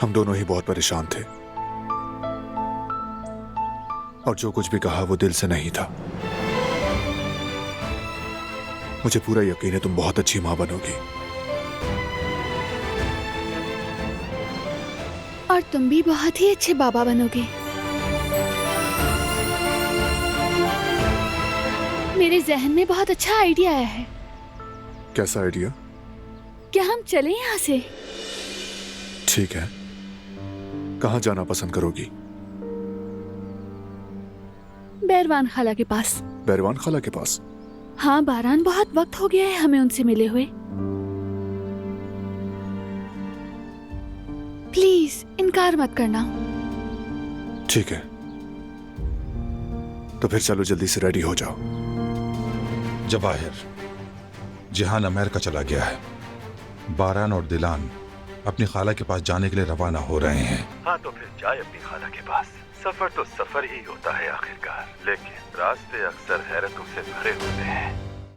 हम दोनों ही बहुत परेशान थे और जो कुछ भी कहा वो दिल से नहीं था। मुझे पूरा यकीन है तुम बहुत अच्छी मां बनोगी। और तुम भी बहुत ही अच्छे बाबा बनोगे। मेरे जहन में बहुत अच्छा आइडिया आया है। कैसा आइडिया? क्या हम चलें यहाँ से? ठीक है, कहाँ जाना पसंद करोगी? बैरवान खाला के पास। बैरवान खाला के पास? हाँ बारान, बहुत वक्त हो गया है हमें उनसे मिले हुए। प्लीज इनकार मत करना। ठीक है, तो फिर चलो जल्दी से रेडी हो जाओ। जवाहिर, जिहान अमेरिका चला गया है। बारान और दिलान अपनी खाला के पास जाने के लिए रवाना हो रहे हैं। हाँ तो फिर जाए अपनी खाला के पास। सफर तो सफर ही होता है आखिरकार, लेकिन रास्ते अक्सर हैरतों से भरे होते हैं।